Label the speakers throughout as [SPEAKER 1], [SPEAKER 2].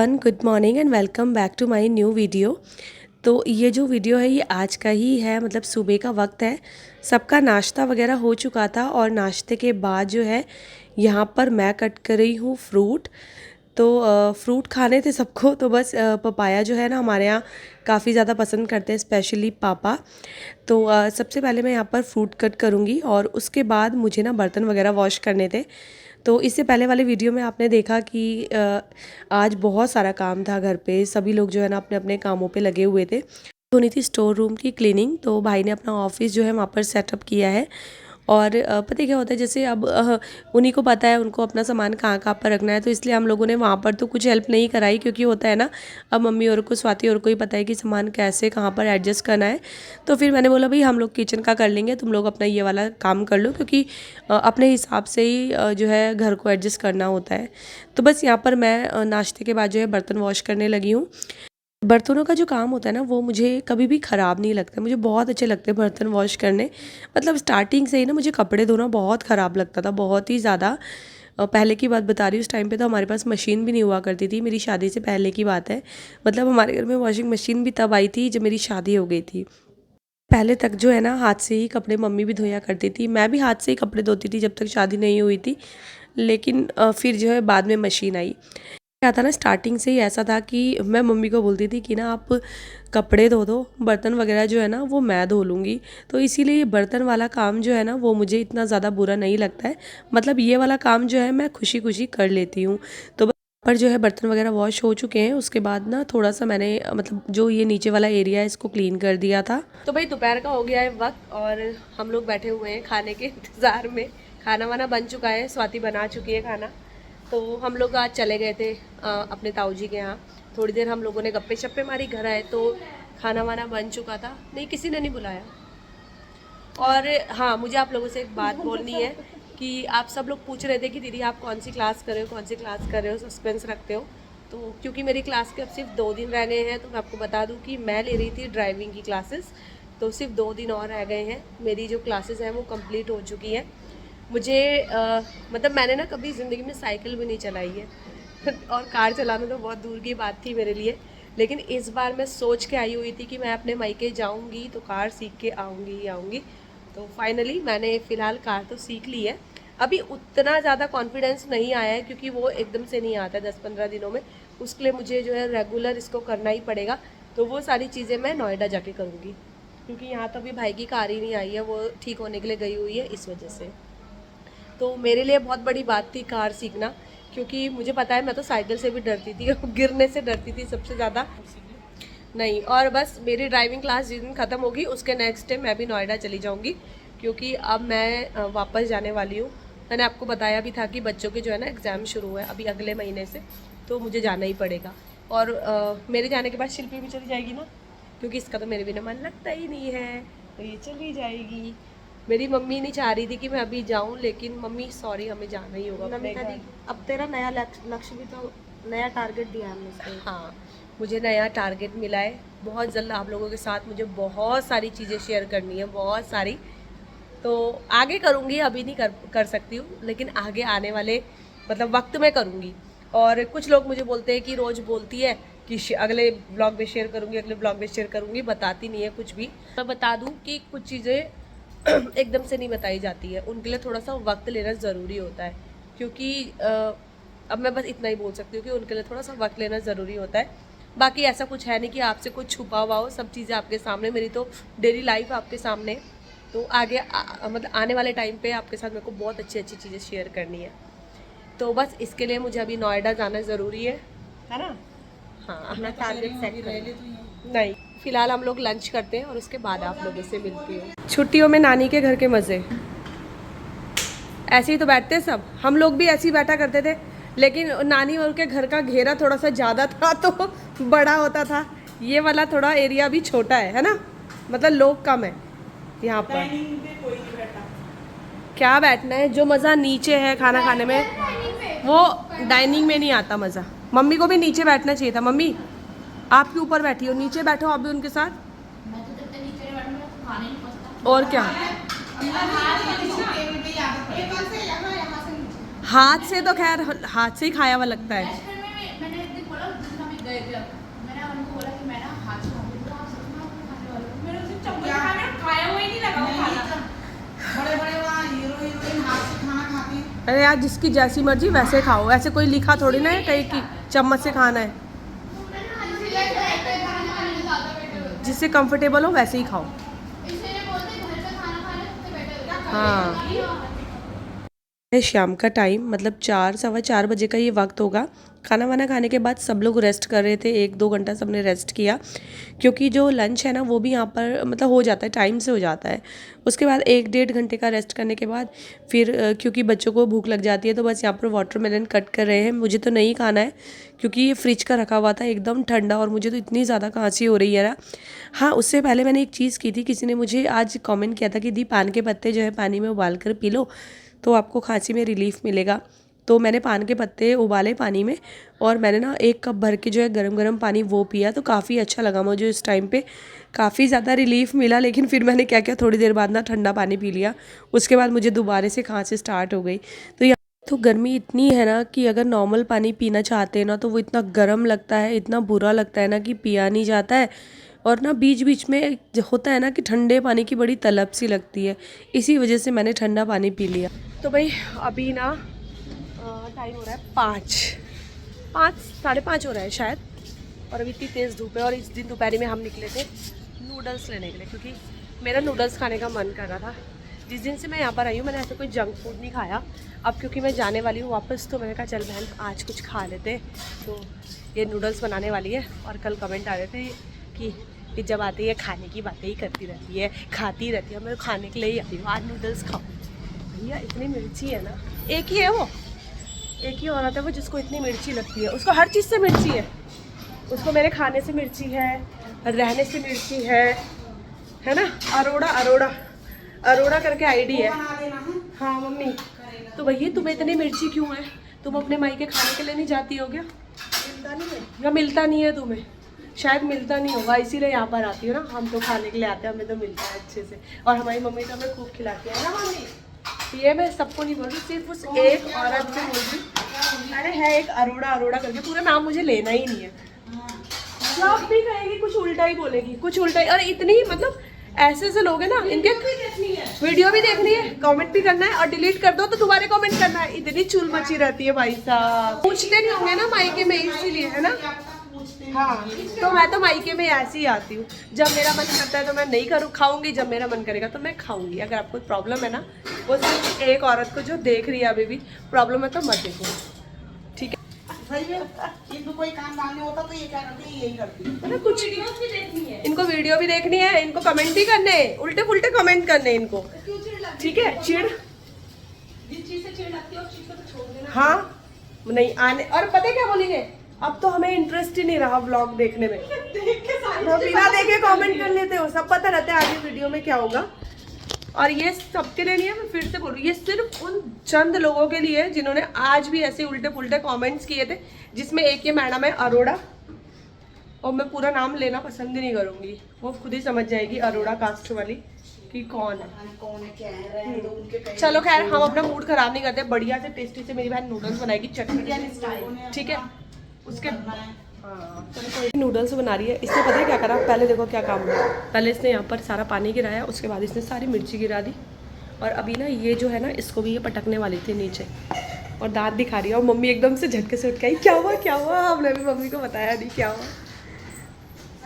[SPEAKER 1] Everyone, good morning and welcome back to my new video. तो ये जो video है ये आज का ही है, मतलब सुबह का वक्त है। सबका नाश्ता वगैरह हो चुका था और नाश्ते के बाद जो है यहाँ पर मैं कट कर रही हूँ फ्रूट। तो फ्रूट खाने थे सबको, तो बस पपाया जो है ना हमारे यहाँ काफ़ी ज़्यादा पसंद करते हैं, स्पेशली पापा। तो सबसे पहले मैं यहाँ पर फ्रूट कट करूँगी और उसके बाद मुझे ना बर्तन वगैरह वॉश करने थे। तो इससे पहले वाले वीडियो में आपने देखा कि आज बहुत सारा काम था घर पे, सभी लोग जो है ना अपने अपने कामों पे लगे हुए थे। होनी थी स्टोर रूम की क्लीनिंग, तो भाई ने अपना ऑफिस जो है वहाँ पर सेटअप किया है। और पता है क्या होता है, जैसे अब उन्हीं को पता है उनको अपना सामान कहाँ कहाँ पर रखना है, तो इसलिए हम लोगों ने वहाँ पर तो कुछ हेल्प नहीं कराई, क्योंकि होता है ना अब मम्मी और को, स्वाति और को ही पता है कि सामान कैसे कहाँ पर एडजस्ट करना है। तो फिर मैंने बोला भाई हम लोग किचन का कर लेंगे, तुम लोग अपना ये वाला काम कर लो, क्योंकि अपने हिसाब से ही जो है घर को एडजस्ट करना होता है। तो बस यहाँ पर मैं नाश्ते के बाद जो है बर्तन वॉश करने लगी हूँ। बर्तनों का जो काम होता है ना वो मुझे कभी भी ख़राब नहीं लगता, मुझे बहुत अच्छे लगते हैं बर्तन वॉश करने। मतलब स्टार्टिंग से ही ना मुझे कपड़े धोना बहुत ख़राब लगता था, बहुत ही ज़्यादा। पहले की बात बता रही हूँ, उस टाइम पे तो हमारे पास मशीन भी नहीं हुआ करती थी, मेरी शादी से पहले की बात है। मतलब हमारे घर में वॉशिंग मशीन भी तब आई थी जब मेरी शादी हो गई थी। पहले तक जो है ना हाथ से ही कपड़े मम्मी भी धोया करती थी, मैं भी हाथ से ही कपड़े धोती थी जब तक शादी नहीं हुई थी। लेकिन फिर जो है बाद में मशीन आई। क्या था ना, स्टार्टिंग से ही ऐसा था कि मैं मम्मी को बोलती थी कि ना आप कपड़े धो दो, बर्तन वगैरह जो है ना वो मैं धो लूँगी। तो इसीलिए ये बर्तन वाला काम जो है ना वो मुझे इतना ज़्यादा बुरा नहीं लगता है। मतलब ये वाला काम जो है मैं खुशी खुशी कर लेती हूँ। तो पर जो है बर्तन वगैरह वॉश हो चुके हैं, उसके बाद ना थोड़ा सा मैंने मतलब जो ये नीचे वाला एरिया है इसको क्लीन कर दिया था। तो भाई दोपहर का हो गया है वक्त और हम लोग बैठे हुए हैं खाने के इंतज़ार में। खाना वाना बन चुका है, स्वाति बना चुकी है खाना। तो हम लोग आज चले गए थे अपने ताऊ जी के यहाँ। थोड़ी देर हम लोगों ने गप्पे शप्पे मारी, घर आए तो खाना वाना बन चुका था। नहीं, किसी ने नहीं बुलाया। और हाँ, मुझे आप लोगों से एक बात बोलनी है कि आप सब लोग पूछ रहे थे कि दीदी आप कौन सी क्लास कर रहे हो, कौन सी क्लास कर रहे हो, सस्पेंस रखते हो। तो क्योंकि मेरी क्लास के अब सिर्फ 2 दिन रह गए हैं, तो मैं आपको बता दूं कि मैं ले रही थी ड्राइविंग की क्लासेस। तो सिर्फ 2 दिन और रह गए हैं, मेरी जो क्लासेस हैं वो कंप्लीट हो चुकी हैं। मुझे मतलब मैंने ना कभी ज़िंदगी में साइकिल भी नहीं चलाई है और कार चलाना तो बहुत दूर की बात थी मेरे लिए। लेकिन इस बार मैं सोच के आई हुई थी कि मैं अपने मायके जाऊंगी तो कार सीख के आऊँगी ही आऊँगी। तो फाइनली मैंने फ़िलहाल कार तो सीख ली है। अभी उतना ज़्यादा कॉन्फिडेंस नहीं आया है, क्योंकि वो एकदम से नहीं आता 10-15 दिनों में। उसके लिए मुझे जो है रेगुलर इसको करना ही पड़ेगा। तो वो सारी चीज़ें मैं नोएडा जाके करूँगी, क्योंकि यहाँ तो अभी भाई की कार ही नहीं आई है, वो ठीक होने के लिए गई हुई है, इस वजह से। तो मेरे लिए बहुत बड़ी बात थी कार सीखना, क्योंकि मुझे पता है मैं तो साइकिल से भी डरती थी गिरने से डरती थी सबसे ज़्यादा। नहीं, और बस मेरी ड्राइविंग क्लास जिस दिन ख़त्म होगी उसके नेक्स्ट डे मैं भी नोएडा चली जाऊंगी, क्योंकि अब मैं वापस जाने वाली हूँ। मैंने आपको बताया भी था कि बच्चों के जो है ना एग्ज़ाम शुरू हुए अभी अगले महीने से, तो मुझे जाना ही पड़ेगा। और मेरे जाने के बाद शिल्पी भी चली जाएगी ना, क्योंकि इसका तो मेरे बिना मन लगता ही नहीं है, तो ये चली जाएगी। मेरी मम्मी नहीं चाह रही थी कि मैं अभी जाऊं, लेकिन मम्मी सॉरी हमें जाना ही होगा अपने घर।
[SPEAKER 2] अब तेरा नया लक्ष्य भी तो, नया टारगेट दिया है हमने।
[SPEAKER 1] हाँ, मुझे नया टारगेट मिला है। बहुत जल्द आप लोगों के साथ मुझे बहुत सारी चीज़ें शेयर करनी है, बहुत सारी। तो आगे करूँगी, अभी नहीं कर सकती हूँ, लेकिन आगे आने वाले मतलब वक्त में करूँगी। और कुछ लोग मुझे बोलते हैं कि रोज़ बोलती है कि अगले ब्लॉग में शेयर करूँगी, अगले ब्लॉग में शेयर करूँगी, बताती नहीं है कुछ भी। मैं बता दूँ कि कुछ चीज़ें एकदम से नहीं बताई जाती है, उनके लिए थोड़ा सा वक्त लेना ज़रूरी होता है। क्योंकि अब मैं बस इतना ही बोल सकती हूँ कि उनके लिए थोड़ा सा वक्त लेना ज़रूरी होता है। बाकी ऐसा कुछ है नहीं कि आपसे कुछ छुपा हुआ हो, सब चीज़ें आपके सामने। मेरी तो डेली लाइफ आपके सामने। तो आगे मतलब आने वाले टाइम पे आपके साथ मेरे को बहुत अच्छी अच्छी चीज़ें शेयर करनी है। तो बस इसके लिए मुझे अभी नोएडा जाना ज़रूरी है ना। हाँ,
[SPEAKER 2] अपना टारगेट सेट कर।
[SPEAKER 1] नहीं, फिलहाल हम लोग लंच करते हैं और उसके बाद आप लोगों से मिलती हूँ। छुट्टियों में नानी के घर के मज़े ऐसे ही तो बैठते सब, हम लोग भी ऐसे ही बैठा करते थे। लेकिन नानी और के घर का घेरा थोड़ा सा ज़्यादा था तो बड़ा होता था। ये वाला थोड़ा एरिया भी छोटा है ना, मतलब लोग कम है यहाँ पर।
[SPEAKER 2] कोई नहीं बैठा।
[SPEAKER 1] क्या बैठना है, जो मज़ा नीचे है खाना खाने में वो डाइनिंग में नहीं आता मज़ा। मम्मी को भी नीचे बैठना चाहिए था। मम्मी आप क्यों ऊपर बैठी हो, नीचे बैठो आप भी उनके साथ। और क्या, हाथ से तो खैर हाथ से ही खाया हुआ लगता है।
[SPEAKER 3] मैंने उनको बोला कि मैं ना हाथ से खाऊंगी, तो आप सच में आपको खाने वाले हो? मैंने उसे चम्मच खाया हुआ ही नहीं लगा वो खाना।
[SPEAKER 4] बड़े बड़े वहाँ हीरो हीरोइन हाथ से खाना खाते हैं।
[SPEAKER 1] अरे यार जिसकी जैसी मर्जी वैसे खाओ, ऐसे कोई लिखा थोड़ी ना है कहीं कि चम्मच से खाना है। जिससे कंफर्टेबल हो वैसे ही खाओ। हाँ, शाम का टाइम मतलब 4 सवा 4 बजे का ये वक्त होगा। खाना वाना खाने के बाद सब लोग रेस्ट कर रहे थे, 1-2 घंटा सबने रेस्ट किया, क्योंकि जो लंच है ना वो भी यहाँ पर मतलब हो जाता है, टाइम से हो जाता है। उसके बाद 1-1.5 घंटे का रेस्ट करने के बाद फिर क्योंकि बच्चों को भूख लग जाती है तो बस यहाँ पर वाटरमेलन कट कर रहे हैं। मुझे तो नहीं खाना है क्योंकि ये फ्रिज का रखा हुआ था एकदम ठंडा, और मुझे तो इतनी ज़्यादा खांसी हो रही है ना। हाँ, उससे पहले मैंने एक चीज़ की थी, किसी ने मुझे आज कमेंट किया था कि दी पान के पत्ते जो है पानी में उबाल कर पी लो तो आपको खांसी में रिलीफ मिलेगा। तो मैंने पान के पत्ते उबाले पानी में, और मैंने ना 1 कप भर के जो है गरम गरम पानी वो पिया, तो काफ़ी अच्छा लगा मुझे इस टाइम पे, काफ़ी ज़्यादा रिलीफ मिला। लेकिन फिर मैंने क्या किया, थोड़ी देर बाद ना ठंडा पानी पी लिया, उसके बाद मुझे दोबारा से खांसी स्टार्ट हो गई। तो यहाँ तो गर्मी इतनी है ना कि अगर नॉर्मल पानी पीना चाहते हैं ना तो वो इतना गर्म लगता है, इतना बुरा लगता है ना कि पिया नहीं जाता है। और ना बीच बीच में होता है ना कि ठंडे पानी की बड़ी तलब सी लगती है, इसी वजह से मैंने ठंडा पानी पी लिया। तो भाई अभी ना टाइम हो रहा है 5 साढ़े 5 हो रहा है शायद, और अभी इतनी तेज़ धूप है। और इस दिन दोपहर में हम निकले थे नूडल्स लेने के लिए, क्योंकि मेरा नूडल्स खाने का मन कर रहा था। जिस दिन से मैं यहाँ पर आई हूँ मैंने ऐसा कोई जंक फूड नहीं खाया। अब क्योंकि मैं जाने वाली हूँ वापस, तो मैंने कहा चल बहन आज कुछ खा लेते। तो ये नूडल्स बनाने वाली है, और कल कमेंट आ रहे थे कि जब आती है खाने की बातें ही करती रहती है, खाती रहती है। मैं खाने के लिए ही आई हूँ, आज नूडल्स खाओ। भैया इतनी मिर्ची है ना, एक ही है वो, एक ही औरत है वो जिसको इतनी मिर्ची लगती है, उसको हर चीज़ से मिर्ची है। उसको मेरे खाने से मिर्ची है, रहने से मिर्ची है ना। अरोड़ा अरोड़ा अरोड़ा करके आईडी है। हाँ मम्मी, तो भैया तुम्हें इतनी मिर्ची क्यों है? तुम अपने माई के खाने के लिए नहीं जाती हो क्या? मिलता नहीं है या मिलता नहीं है तुम्हें? शायद मिलता नहीं होगा, इसीलिए यहाँ पर आती हो ना। हम तो खाने के लिए आते हैं, हमें तो मिलता है अच्छे से, और हमारी मम्मी तो हमें खूब खिलाती है ना मम्मी। ये मैं सबको नहीं बोल रही, सिर्फ उस एक औरत से बोल रही। अरे है एक अरोड़ा अरोड़ा करके, पूरा नाम मुझे लेना ही नहीं है। जब भी कहेगी कुछ उल्टा ही बोलेगी, कुछ उल्टा ही। और इतनी मतलब ऐसे ऐसे लोग हैं ना, इनके वीडियो भी देखनी है, कमेंट भी करना है, और डिलीट कर दो तो दोबारा कमेंट करना है। इतनी चुल मची रहती है भाई साहब। पूछते नहीं होंगे ना मायके में, इसीलिए है ना। हाँ, तो मैं तो मायके में ऐसे ही आती हूँ, जब मेरा मन करता है तो मैं नहीं करूँ खाऊंगी, जब मेरा मन करेगा तो मैं खाऊंगी। अगर आपको प्रॉब्लम है ना, वो सिर्फ एक औरत को जो देख रही है अभी भी प्रॉब्लम है तो मत देखो, ठीक है।
[SPEAKER 4] सही है, इनको कोई काम डालने होता तो ये क्या करती है, यही करती है।
[SPEAKER 1] मतलब कुछ नहीं, इनको वीडियो भी देखनी है, इनको कमेंट भी करने हैं, उल्टे पुल्टे कमेंट करने हैं इनको, ठीक है। चिड़ जिस चीज से चिड़ लगती है उस चीज को तो छोड़ देना। हाँ नहीं आने, और पता है क्या बोलेंगे, अब तो हमें इंटरेस्ट ही नहीं रहा व्लॉग देखने में। बिना देखे कमेंट कर लेते हो, सब पता रहता है आगे वीडियो में क्या होगा। और ये सबके लिए नहीं है, मैं फिर से बोल रही हूँ, ये सिर्फ उन चंद लोगों के लिए जिन्होंने आज भी ऐसे उल्टे पुल्टे कमेंट्स किए थे, जिसमें एक ये मैडम है अरोड़ा, और मैं पूरा नाम लेना पसंद ही नहीं करूँगी, वो खुद ही समझ जाएगी अरोड़ा कास्ट वाली कि कौन है
[SPEAKER 4] क्या है।
[SPEAKER 1] चलो खैर, हम अपना मूड खराब नहीं करते, बढ़िया से टेस्टी से मेरी बहन नूडल्स बनाएगी चटपटी, ठीक है। उसके हाँ नूडल्स बना रही है। इसने पता है क्या करा, पहले देखो क्या काम हुआ। पहले इसने यहाँ पर सारा पानी गिराया, उसके बाद इसने सारी मिर्ची गिरा दी, और अभी ना ये जो है ना इसको भी ये पटकने वाली थी नीचे, और दांत दिखा रही है। और मम्मी एकदम से झटके से उठ के आई, क्या हुआ क्या हुआ? हमने भी मम्मी को बताया नहीं क्या हुआ।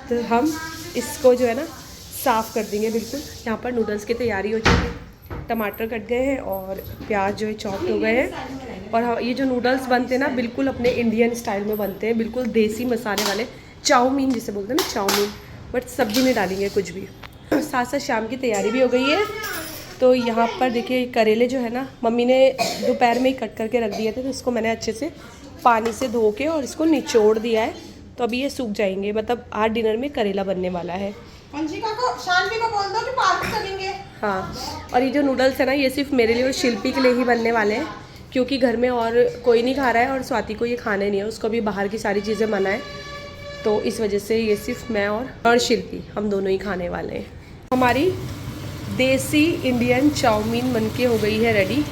[SPEAKER 1] तो हम इसको जो है ना साफ़ कर देंगे बिल्कुल। यहाँ पर नूडल्स की तैयारी हो चुकी है, टमाटर कट गए हैं और प्याज जो है चॉप हो गए हैं। और हाँ, ये जो नूडल्स बनते हैं ना बिल्कुल अपने इंडियन स्टाइल में बनते हैं, बिल्कुल देसी मसाले वाले, चाउमीन जिसे बोलते हैं ना, चाउमीन, बट सब्जी नहीं डालेंगे कुछ भी। साथ साथ शाम की तैयारी भी हो गई है। तो यहाँ पर देखिए करेले जो है ना मम्मी ने दोपहर में ही कट करके रख दिए थे, तो इसको मैंने अच्छे से पानी से धो के और इसको निचोड़ दिया है, तो अभी ये सूख जाएंगे। मतलब आज डिनर में करेला बनने वाला है।
[SPEAKER 4] अंशिका को, शान्वी को बोल दो कि पार्टी करेंगे।
[SPEAKER 1] हाँ, और ये जो नूडल्स है ना ये सिर्फ मेरे लिए और शिल्पी के लिए ही बनने वाले हैं, क्योंकि घर में और कोई नहीं खा रहा है, और स्वाति को ये खाने नहीं है, उसको भी बाहर की सारी चीज़ें मना है, तो इस वजह से ये सिर्फ मैं और शिल्पी हम दोनों ही खाने वाले हैं। हमारी देसी इंडियन चाउमीन बनके हो गई है रेडी,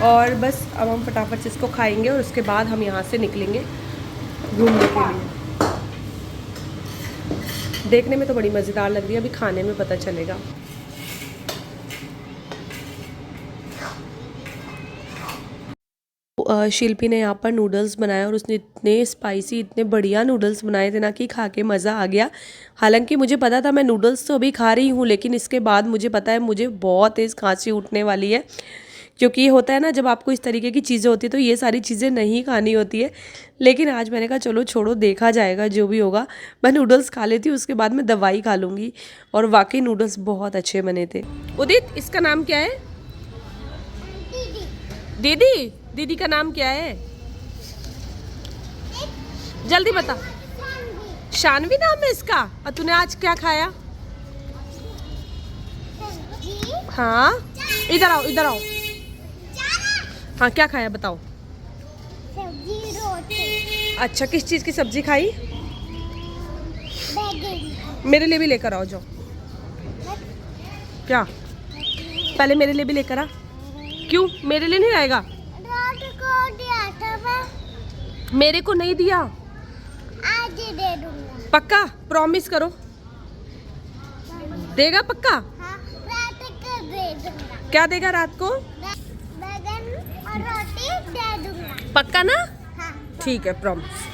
[SPEAKER 1] और बस अब हम फटाफट से इसको खाएंगे और उसके बाद हम यहाँ से निकलेंगे। घूमने के लिए। देखने में तो बड़ी मज़ेदार लग रही है, अभी खाने में पता चलेगा। शिल्पी ने यहाँ पर नूडल्स बनाए और उसने इतने स्पाइसी, इतने बढ़िया नूडल्स बनाए थे ना कि खा के मज़ा आ गया। हालांकि मुझे पता था मैं नूडल्स तो अभी खा रही हूँ, लेकिन इसके बाद मुझे पता है मुझे बहुत तेज़ खांसी उठने वाली है, क्योंकि ये होता है ना जब आपको इस तरीके की चीज़ें होती है तो ये सारी चीज़ें नहीं खानी होती है। लेकिन आज मैंने कहा चलो छोड़ो, देखा जाएगा जो भी होगा। मैं नूडल्स खा लेती हूँ, उसके बाद मैं दवाई खा लूँगी। और वाकई नूडल्स बहुत अच्छे बने थे। उदित, इसका नाम क्या है? दीदी, दीदी का नाम क्या है? जल्दी बता। शानवी नाम है इसका। और तूने आज क्या खाया? हाँ, इधर आओ, इधर आओ। हाँ, क्या खाया बताओ?
[SPEAKER 5] सब्जी रोटी।
[SPEAKER 1] अच्छा, किस चीज़ की सब्जी खाई?
[SPEAKER 5] बैगन।
[SPEAKER 1] मेरे लिए भी लेकर आओ, जाओ। क्या? पहले मेरे लिए भी लेकर आ। क्यों मेरे लिए नहीं आएगा?
[SPEAKER 5] रात को दिया था मैं।
[SPEAKER 1] मेरे को नहीं दिया।
[SPEAKER 5] आज दे दूंगा।
[SPEAKER 1] पक्का? प्रॉमिस करो, देगा पक्का?
[SPEAKER 5] हाँ, रात को दे दूंगा।
[SPEAKER 1] क्या देगा रात को?
[SPEAKER 5] बैगन और रोटी दे दूंगा।
[SPEAKER 1] पक्का ना?
[SPEAKER 5] हाँ।
[SPEAKER 1] ठीक है, प्रॉमिस।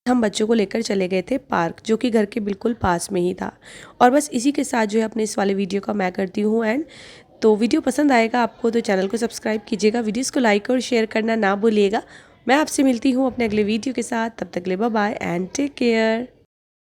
[SPEAKER 1] हम बच्चों को लेकर चले गए थे पार्क, जो कि घर के बिल्कुल पास में ही था। और बस इसी के साथ जो है अपने इस वाले वीडियो का मैं करती हूँ एंड। तो वीडियो पसंद आएगा आपको तो चैनल को सब्सक्राइब कीजिएगा, वीडियोस को लाइक और शेयर करना ना भूलिएगा। मैं आपसे मिलती हूँ अपने अगले वीडियो के साथ, तब तक के लिए bye bye and take care.